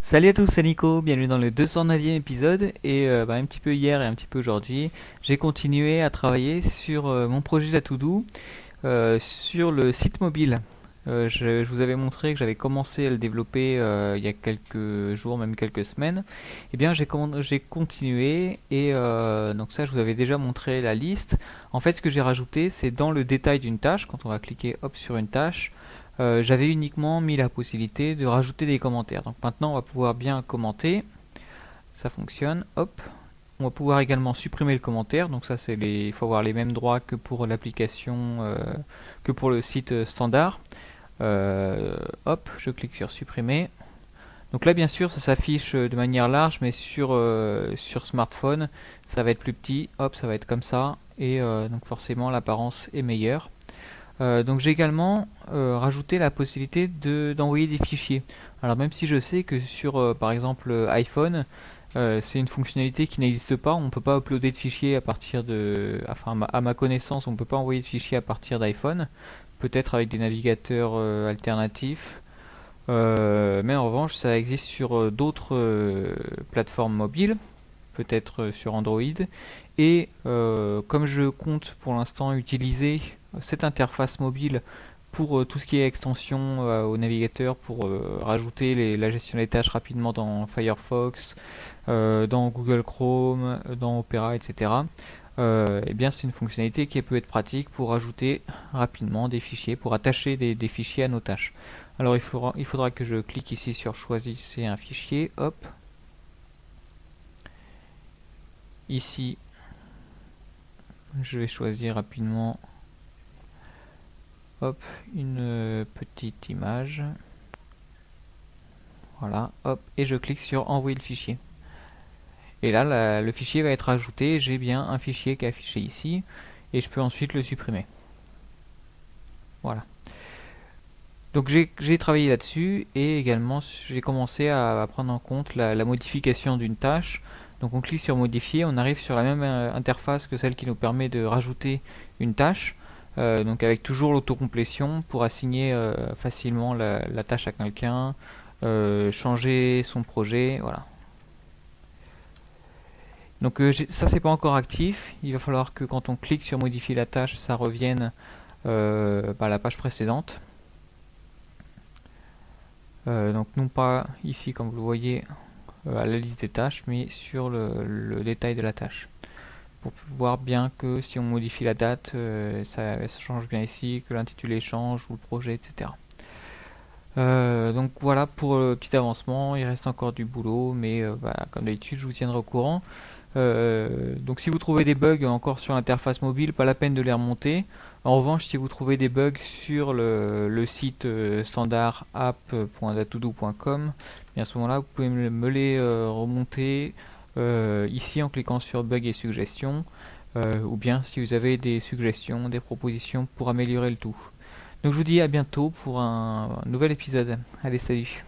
Salut à tous, c'est Nico, bienvenue dans le 209e épisode et un petit peu hier et un petit peu aujourd'hui, j'ai continué à travailler sur mon projet d'Atoudou sur le site mobile. Je vous avais montré que j'avais commencé à le développer il y a quelques jours, même quelques semaines. Eh bien, j'ai continué et donc ça, je vous avais déjà montré la liste. En fait, ce que j'ai rajouté, c'est dans le détail d'une tâche, quand on va cliquer hop sur une tâche, j'avais uniquement mis la possibilité de rajouter des commentaires. Donc maintenant, on va pouvoir bien commenter. Ça fonctionne. Hop. On va pouvoir également supprimer le commentaire. Donc ça, il faut avoir les mêmes droits que pour l'application, que pour le site standard. Hop, je clique sur supprimer. Donc là, bien sûr, ça s'affiche de manière large, mais sur smartphone, ça va être plus petit. Hop, ça va être comme ça. Et donc forcément, l'apparence est meilleure. Donc j'ai également rajouté la possibilité d'envoyer des fichiers. Alors même si je sais que sur par exemple iPhone, c'est une fonctionnalité qui n'existe pas, on ne peut pas uploader de fichiers à partir enfin à ma connaissance, on ne peut pas envoyer de fichiers à partir d'iPhone, peut-être avec des navigateurs alternatifs. Mais en revanche, ça existe sur d'autres plateformes mobiles, peut-être sur Android. Et comme je compte pour l'instant utiliser cette interface mobile pour tout ce qui est extension au navigateur, pour rajouter la gestion des tâches rapidement dans Firefox, dans Google Chrome, dans Opera, etc. Eh bien, c'est une fonctionnalité qui peut être pratique pour ajouter rapidement des fichiers, pour attacher des fichiers à nos tâches. Alors, il faudra que je clique ici sur choisissez un fichier, hop. Ici, je vais choisir rapidement, hop, une petite image. Voilà, hop, et je clique sur envoyer le fichier. Et là, le fichier va être ajouté. J'ai bien un fichier qui est affiché ici, et je peux ensuite le supprimer. Voilà. Donc j'ai travaillé là-dessus et également j'ai commencé à prendre en compte la modification d'une tâche. Donc on clique sur modifier, on arrive sur la même interface que celle qui nous permet de rajouter une tâche. Donc avec toujours l'autocomplétion pour assigner facilement la tâche à quelqu'un, changer son projet, voilà. Donc ça c'est pas encore actif, il va falloir que quand on clique sur modifier la tâche, ça revienne à la page précédente. Donc non pas ici comme vous le voyez à la liste des tâches, mais sur le détail de la tâche. Pour voir bien que si on modifie la date, ça change bien ici, que l'intitulé change ou le projet, etc. Donc voilà pour le petit avancement, il reste encore du boulot, mais comme d'habitude je vous tiendrai au courant. Donc si vous trouvez des bugs encore sur l'interface mobile, pas la peine de les remonter. En revanche, si vous trouvez des bugs sur le site standard app.datoudou.com, à ce moment-là, vous pouvez me les remonter ici en cliquant sur Bugs et suggestions, ou bien si vous avez des suggestions, des propositions pour améliorer le tout. Donc je vous dis à bientôt pour un nouvel épisode. Allez, salut!